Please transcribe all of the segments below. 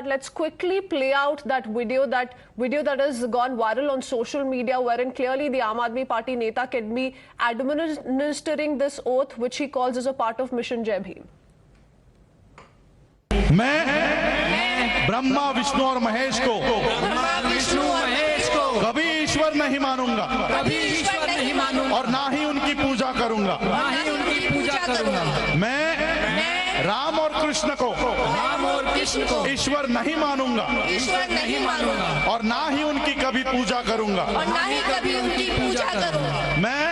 Let's quickly play out that video that has gone viral on social media, wherein clearly the Aam Aadmi Party Neta can be administering this oath, which he calls as a part of Mission Jai Bhim. मैं ब्रह्मा विष्णु और महेश को कभी ईश्वर नहीं मानूंगा और ना ही उनकी पूजा करूंगा। मैं राम और कृष्ण को ईश्वर नहीं मानूंगा और ना ही उनकी कभी पूजा करूंगा। मैं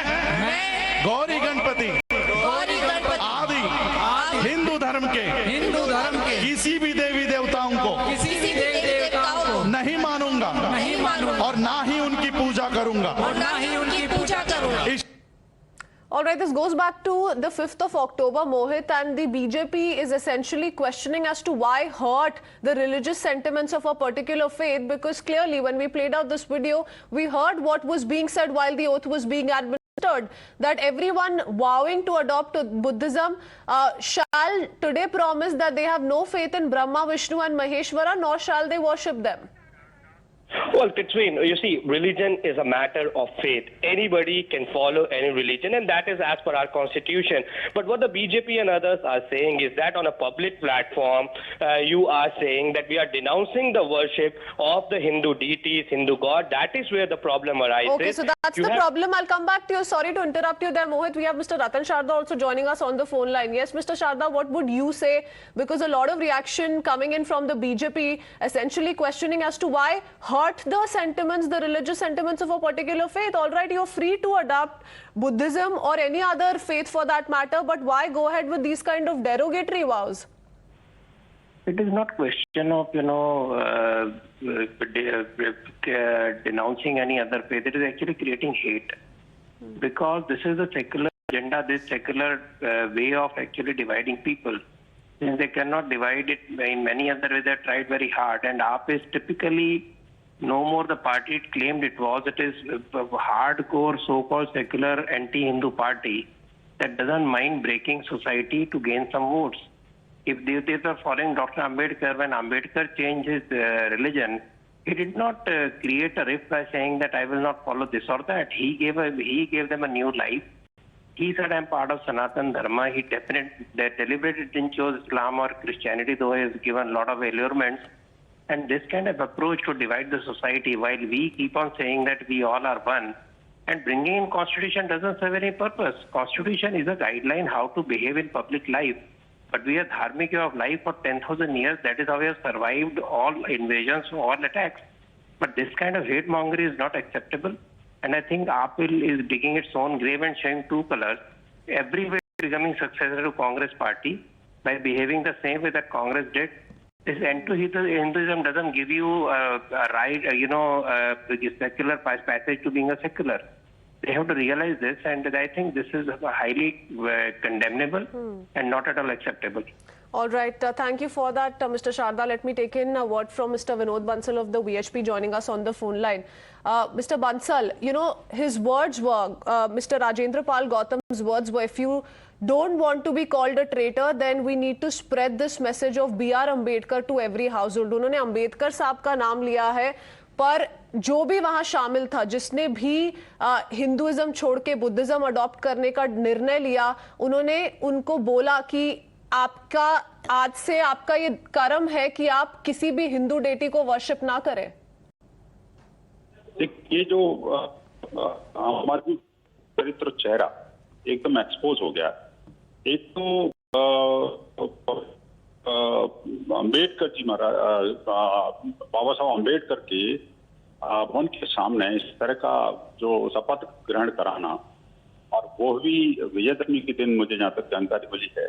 गौरी गणपति आदि हिंदू धर्म के किसी भी देवी देवताओं को नहीं मानूंगा और ना ही उनकी पूजा करूंगा। All right, this goes back to the 5th of October, Mohit, and the BJP is essentially questioning as to why hurt the religious sentiments of a particular faith, because clearly when we played out this video, we heard what was being said while the oath was being administered, that everyone vowing to adopt Buddhism shall today promise that they have no faith in Brahma, Vishnu and Maheshwara, nor shall they worship them. Well, Katrine, you see, religion is a matter of faith. Anybody can follow any religion, and that is as per our constitution. But what the BJP and others are saying is that on a public platform, you are saying that we are denouncing the worship of the Hindu deities, Hindu god. That is where the problem arises. Okay, so that's the problem. I'll come back to you. Sorry to interrupt you there, Mohit. We have Mr. Ratan Sharda also joining us on the phone line. Yes, Mr. Sharda, what would you say? Because a lot of reaction coming in from the BJP, essentially questioning as to why hurt the sentiments, the religious sentiments of a particular faith. All right, you're free to adopt Buddhism or any other faith for that matter, but why go ahead with these kind of derogatory vows? It is not question of, denouncing any other faith. It is actually creating hate. Because this is a secular agenda, this secular way of actually dividing people. Since they cannot divide it in many other ways, they have tried very hard. And AAP is typically no more the party it claimed it was. It is a hardcore so-called secular anti-Hindu party that doesn't mind breaking society to gain some votes. If they were following Dr. Ambedkar, when Ambedkar changed his religion, he did not create a rift by saying that I will not follow this or that. He gave them a new life. He said, I'm part of Sanatan Dharma. He deliberately didn't choose Islam or Christianity, though he has given a lot of allurements. And this kind of approach to divide the society, while we keep on saying that we all are one, and bringing in constitution doesn't serve any purpose. Constitution is a guideline how to behave in public life. But we are dharmic of life for 10,000 years. That is how we have survived all invasions, all attacks. But this kind of hate mongery is not acceptable. And I think AAP is digging its own grave and showing two colors. Everywhere becoming successor to Congress party by behaving the same way that Congress did. This Hinduism doesn't give you a right, secular passage to being a secular. They have to realize this, and I think this is highly condemnable and not at all acceptable. All right. Thank you for that, Mr. Sharda. Let me take in a word from Mr. Vinod Bansal of the VHP joining us on the phone line. Mr. Bansal, his words were, Mr. Rajendra Pal Gautam's words were, if you don't want to be called a traitor, then we need to spread this message of B.R. Ambedkar to every household. उन्होंने अम्बेडकर साहब का नाम लिया है, पर जो भी वहां शामिल था, जिसने भी हिंदुइज्म छोड़ के बुद्धिज्म अडॉप्ट करने का निर्णय लिया, उन्होंने उनको बोला कि आपका आज से आपका ये कर्म है कि आप किसी भी हिंदू डेटी को वर्शिप ना करें। ये जो हमारी चरित्र चेहरा एकदम एक्सपोज हो गया। एक तो अम्बेडकर जी महाराज, बाबा साहब अम्बेडकर के भवन के सामने इस तरह का जो शपथ ग्रहण कराना, और वो भी विजयदशमी के दिन मुझे जहाँ तक जानकारी मिली है।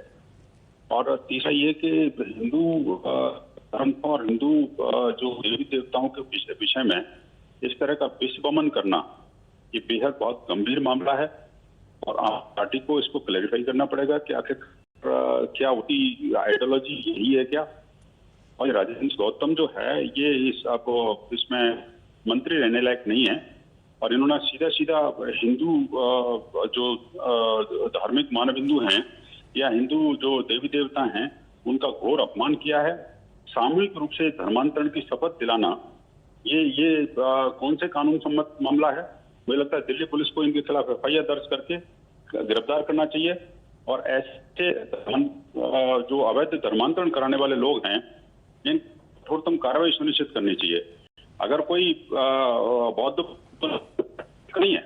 और तीसरा ये कि हिंदू धर्म और हिंदू जो देवी देवताओं के विषय में इस तरह का विश्वमन करना, ये बेहद बहुत गंभीर मामला है और पार्टी को इसको क्लैरिफाई करना पड़ेगा कि आखिर क्या उनकी आइडियोलॉजी यही है क्या। और राजेंद्र गौतम जो है ये इसमें मंत्री रहने लायक नहीं है, और इन्होंने सीधा सीधा हिंदू जो धार्मिक मानव हिंदू हैं या हिंदू जो देवी देवता हैं उनका घोर अपमान किया है। सामूहिक रूप से धर्मांतरण की शपथ दिलाना, ये कौन से कानून सम्मत मामला है? मुझे लगता है दिल्ली पुलिस को इनके खिलाफ FIR दर्ज करके गिरफ्तार करना चाहिए और ऐसे जो अवैध धर्मांतरण कराने वाले लोग हैं इन कठोरतम कार्रवाई सुनिश्चित करनी चाहिए। अगर कोई बौद्ध नहीं है,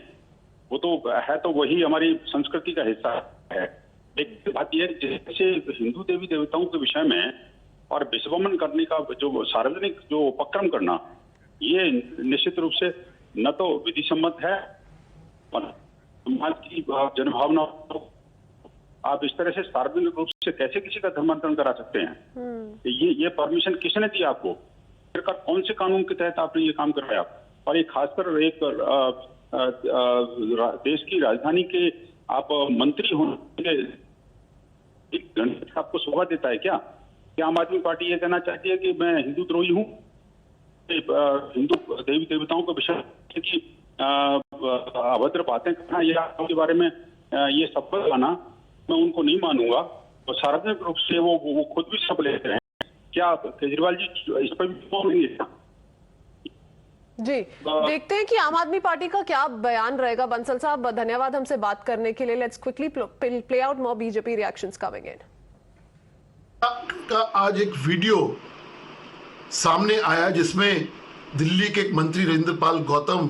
वो तो है, तो वही हमारी संस्कृति का हिस्सा है। एक बात यह है, जैसे हिंदू देवी देवताओं के विषय में और विश्वमन करने का जो सार्वजनिक जो उपक्रम करना, ये निश्चित रूप से न तो विधि सम्मत है और समाज की जनभावना। आप इस तरह से सार्वजनिक रूप से कैसे किसी का धर्मांतरण करा सकते हैं? ये परमिशन किसने दी आपको? सरकार कौन से कानून के तहत आपने ये काम कराया? और ये खासकर एक देश की राजधानी के आप मंत्री होने के गणित आपको शोभा देता है क्या? आम आदमी पार्टी ये कहना चाहती है कि मैं हिंदू द्रोही हूँ, हिंदू देवी देवताओं के विषय की अभद्र बातें करना या के बारे में ये शपथ लाना, मैं उनको नहीं मानूंगा। और सार्वजनिक रूप से वो खुद भी शपथ लेते हैं। क्या केजरीवाल जी इस पर भी बोलेंगे? जी, देखते हैं कि आम आदमी पार्टी का क्या बयान रहेगा। बंसल साहब, धन्यवाद हमसे बात करने के लिए। Let's quickly play out more BJP reactions coming in. का आज एक वीडियो सामने आया जिसमें दिल्ली के एक मंत्री रविंद्रपाल गौतम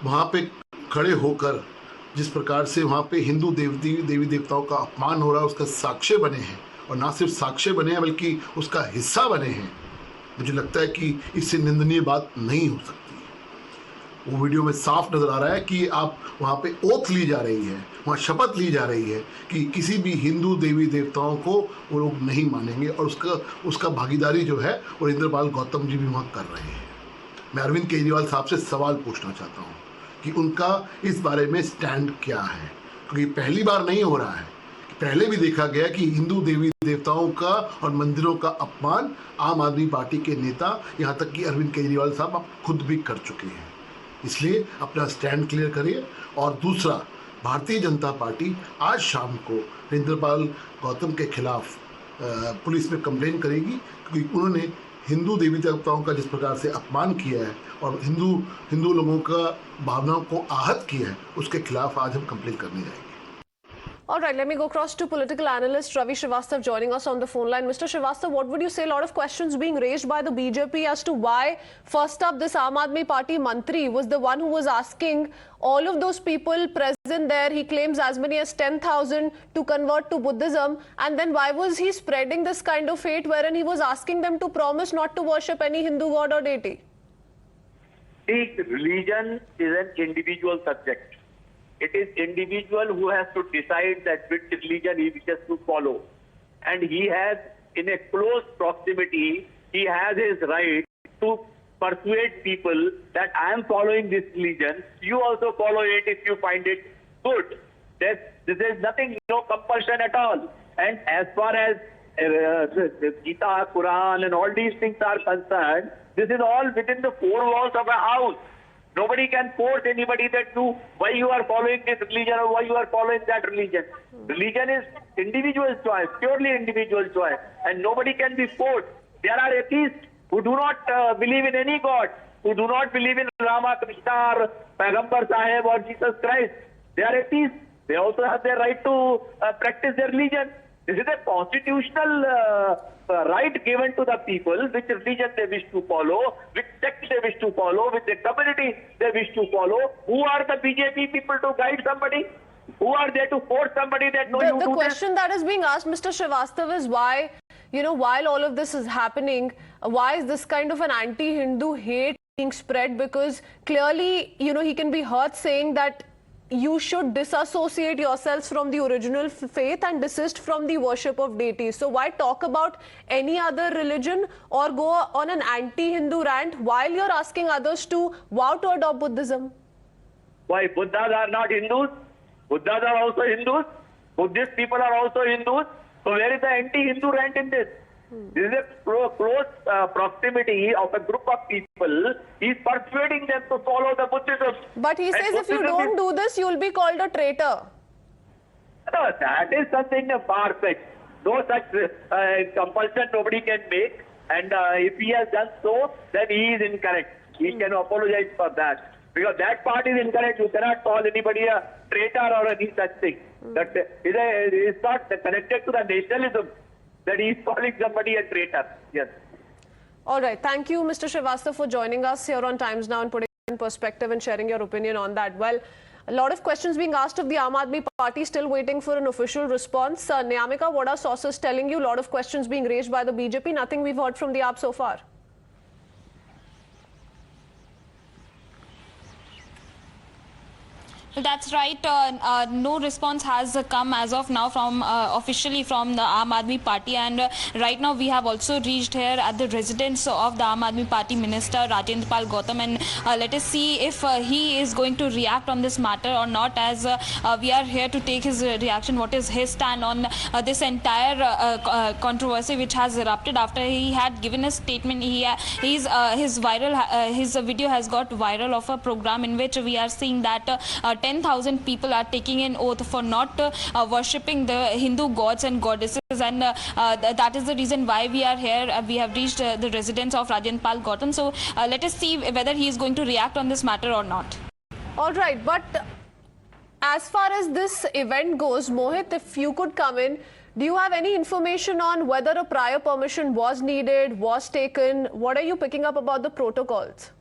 वहां पे खड़े होकर जिस प्रकार से वहां पे हिंदू देवी देवताओं का अपमान हो रहा है, उसका साक्ष्य बने हैं। और ना सिर्फ साक्ष्य बने हैं बल्कि उसका हिस्सा बने हैं। मुझे लगता है कि इससे निंदनीय बात नहीं हो सकती। वो वीडियो में साफ नजर आ रहा है कि आप वहाँ पे ओथ ली जा रही है, वहाँ शपथ ली जा रही है कि किसी भी हिंदू देवी देवताओं को वो लोग नहीं मानेंगे। और उसका भागीदारी जो है वो रविंद्रपाल गौतम जी भी वहाँ कर रहे हैं। मैं अरविंद केजरीवाल साहब से सवाल पूछना चाहता हूँ कि उनका इस बारे में स्टैंड क्या है, क्योंकि पहली बार नहीं हो रहा है। पहले भी देखा गया कि हिंदू देवी देवताओं का और मंदिरों का अपमान आम आदमी पार्टी के नेता, यहाँ तक कि अरविंद केजरीवाल साहब आप खुद भी कर चुके हैं। इसलिए अपना स्टैंड क्लियर करिए। और दूसरा, भारतीय जनता पार्टी आज शाम को रविंद्रपाल गौतम के खिलाफ पुलिस में कंप्लेन करेगी, क्योंकि उन्होंने हिंदू देवी देवताओं का जिस प्रकार से अपमान किया है और हिंदू लोगों का भावनाओं को आहत किया है, उसके खिलाफ आज हम कंप्लेन करने जाएंगे। All right, let me go across to political analyst Ravi Srivastava joining us on the phone line. Mr. Srivastava, what would you say? A lot of questions being raised by the BJP as to why, first up, this Aam Aadmi Party Mantri was the one who was asking all of those people present there. He claims as many as 10,000 to convert to Buddhism. And then why was he spreading this kind of hate wherein he was asking them to promise not to worship any Hindu god or deity? See, religion is an individual subject. It is individual who has to decide that which religion he wishes to follow. And he has, in a close proximity, he has his right to persuade people that I am following this religion. You also follow it if you find it good. This is nothing, no compulsion at all. And as far as Gita, Quran and all these things are concerned, this is all within the four walls of a house. Nobody can force anybody that why you are following this religion or why you are following that religion. Religion is individual choice, purely individual choice, and nobody can be forced. There are atheists who do not believe in any god, who do not believe in Rama, Krishna, or Pagambar Sahib or Jesus Christ. They are atheists. They also have their right to practice their religion. This is a constitutional right given to the people, which religion they wish to follow, which sect they wish to follow, which community they wish to follow. Who are the BJP people to guide somebody? Who are there to force somebody that no, you do this? The question that is being asked, Mr. Srivastava, is why, while all of this is happening, why is this kind of an anti-Hindu hate being spread? Because clearly, he can be heard saying that you should disassociate yourselves from the original faith and desist from the worship of deities. So why talk about any other religion or go on an anti-Hindu rant while you're asking others to vow to adopt Buddhism? Why? Buddhas are not Hindus. Buddhas are also Hindus. Buddhist people are also Hindus. So where is the anti-Hindu rant in this? This is a close proximity of a group of people. He is persuading them to follow the Buddhism. But he says if you don't do this, you will be called a traitor. No, that is something far-fetched. No such compulsion nobody can make. And if he has done so, then he is incorrect. He can apologize for that. Because that part is incorrect. You cannot call anybody a traitor or any such thing. That is not connected to the nationalism that he is calling somebody a traitor. Yes. All right. Thank you, Mr. Srivastava, for joining us here on Times Now and putting in perspective and sharing your opinion on that. Well, a lot of questions being asked of the Aam Aadmi Party, still waiting for an official response. Nyamika, what are sources telling you? A lot of questions being raised by the BJP. Nothing we've heard from the AAP so far. That's right. No response has come as of now from officially from the Aam Aadmi Party, and right now we have also reached here at the residence of the Aam Aadmi Party Minister Rajendrapal Gautam, and let us see if he is going to react on this matter or not, as we are here to take his reaction. What is his stand on this entire controversy which has erupted after he had given a statement? His video has got viral of a program in which we are seeing that 10,000 people are taking an oath for not worshipping the Hindu gods and goddesses, and that is the reason why we are here. We have reached the residence of Rajendrapal Gautam. So let us see whether he is going to react on this matter or not. All right, but as far as this event goes, Mohit, if you could come in, do you have any information on whether a prior permission was needed, was taken? What are you picking up about the protocols?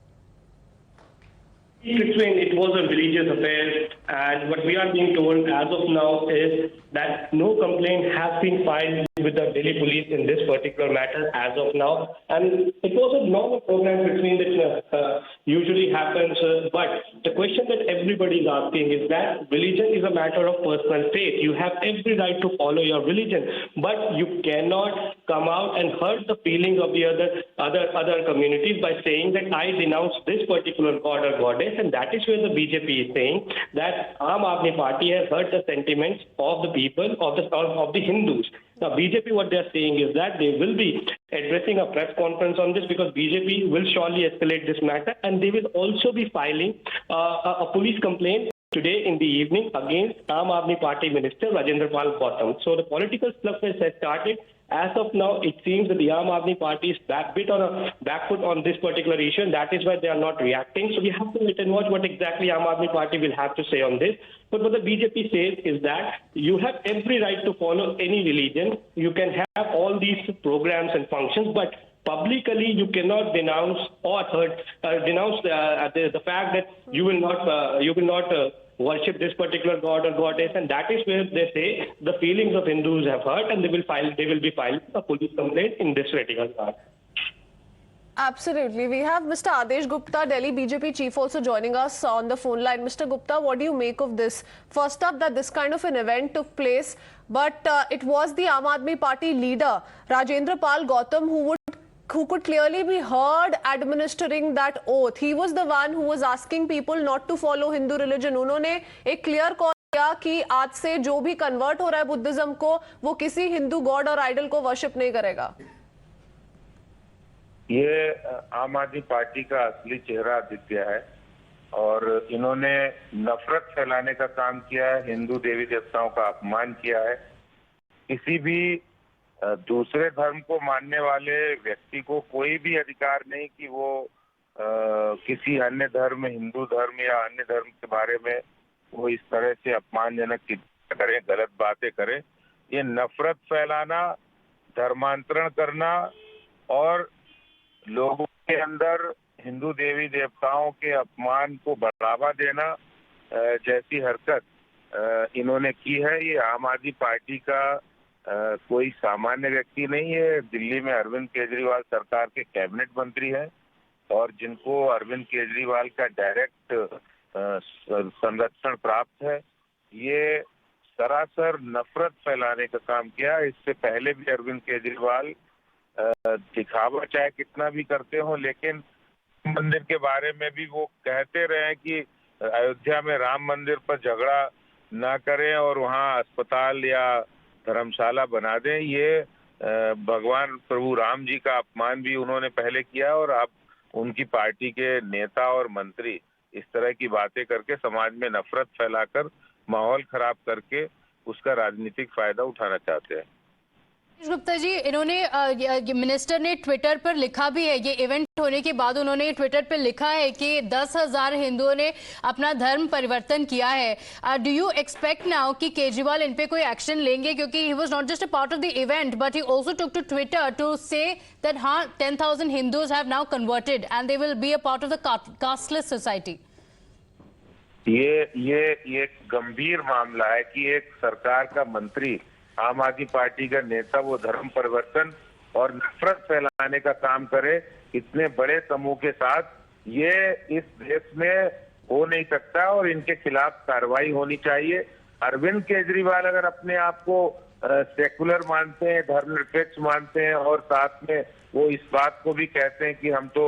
It was a religious affair, and what we are being told as of now is that no complaint has been filed with the Delhi police in this particular matter as of now. And it was a normal program between that usually happens. But the question that everybody is asking is that religion is a matter of personal faith. You have every right to follow your religion, but you cannot come out and hurt the feelings of the other communities by saying that I denounce this particular god or goddess. And that is where the BJP is saying that Aam Aadmi Party has hurt the sentiments of the people, of the Hindus. Now, BJP, what they are saying is that they will be addressing a press conference on this, because BJP will surely escalate this matter, and they will also be filing a police complaint today in the evening against Aam Aadmi Party Minister Rajendrapal Gautam. So the political slugfest has started. As of now, it seems that the Aam Aadmi Party is bit on a back foot on this particular issue, and that is why they are not reacting. So we have to wait and watch what exactly Aam Aadmi Party will have to say on this. But what the BJP says is that you have every right to follow any religion. You can have all these programs and functions, but publicly you cannot denounce or denounce the fact that you will not worship this particular god or goddess, and that is where they say the feelings of Hindus have hurt, and they will be filing a police complaint in this regard. Absolutely. We have Mr. Adesh Gupta, Delhi BJP chief, also joining us on the phone line. Mr. Gupta, what do you make of this? First up, that this kind of an event took place, but it was the Aam Aadmi Party leader, Rajendrapal Gautam, who could clearly be heard administering that oath. He was the one who was asking people not to follow Hindu religion. उन्होंने एक clear call किया कि आज से जो भी convert हो रहा है बुद्धिज्म को, वो किसी हिंदू गॉड और आइडल को वर्शिप नहीं करेगा. ये आम आदमी पार्टी का असली चेहरा दिख गया है, और इन्होंने नफरत फैलाने का काम किया है, हिंदू देवी देवताओं का अपमान किया है. किसी भी दूसरे धर्म को मानने वाले व्यक्ति को कोई भी अधिकार नहीं कि वो किसी अन्य धर्म, हिंदू धर्म या अन्य धर्म के बारे में वो इस तरह से अपमानजनक टिप्पणी करें, गलत बातें करें. ये नफरत फैलाना, धर्मांतरण करना और लोगों के अंदर हिंदू देवी देवताओं के अपमान को बढ़ावा देना जैसी हरकत इन्होंने की है. ये आम आदमी पार्टी का कोई सामान्य व्यक्ति नहीं है. दिल्ली में अरविंद केजरीवाल सरकार के कैबिनेट मंत्री हैं, और जिनको अरविंद केजरीवाल का डायरेक्ट संरक्षण प्राप्त है. ये सरासर नफरत फैलाने का काम किया. इससे पहले भी अरविंद केजरीवाल दिखावा चाहे कितना भी करते हो, लेकिन मंदिर के बारे में भी वो कहते रहे कि अयोध्या में राम मंदिर पर झगड़ा ना करें और वहाँ अस्पताल या धर्मशाला बना दें. ये भगवान प्रभु राम जी का अपमान भी उन्होंने पहले किया, और अब उनकी पार्टी के नेता और मंत्री इस तरह की बातें करके समाज में नफरत फैलाकर माहौल खराब करके उसका राजनीतिक फायदा उठाना चाहते हैं. गुप्ता जी, इन्होंने मिनिस्टर ने ट्विटर पर लिखा भी है, ये इवेंट होने के बाद उन्होंने ट्विटर पर लिखा है कि 10,000 हिंदुओं ने अपना धर्म परिवर्तन किया है। डू यू एक्सपेक्ट नाउ कि केजरीवाल इन पे कोई एक्शन लेंगे, क्योंकि he was not just a part of the event but he also took to Twitter to say that हाँ 10,000 Hindus have now converted and they will be a part of the casteless society. ये गंभीर मामला है कि एक सरकार का मंत्री, आम आदमी पार्टी का नेता, वो धर्म परिवर्तन और नफरत फैलाने का काम करे इतने बड़े समूह के साथ। ये इस देश में हो नहीं सकता और इनके खिलाफ कार्रवाई होनी चाहिए। अरविंद केजरीवाल अगर अपने आप को सेकुलर मानते हैं, धर्मनिरपेक्ष मानते हैं और साथ में वो इस बात को भी कहते हैं कि हम तो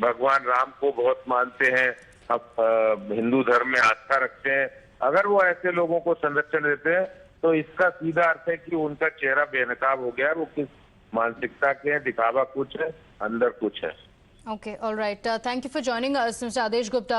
भगवान राम को बहुत मानते हैं, अब हिंदू धर्म में आस्था रखते हैं, अगर वो ऐसे लोगों को संरक्षण देते हैं तो इसका सीधा अर्थ है कि उनका चेहरा बेनकाब हो गया, वो किस मानसिकता के हैं, दिखावा कुछ है, अंदर कुछ है। Okay, all right. Thank you for joining us, Mr. Adesh Gupta.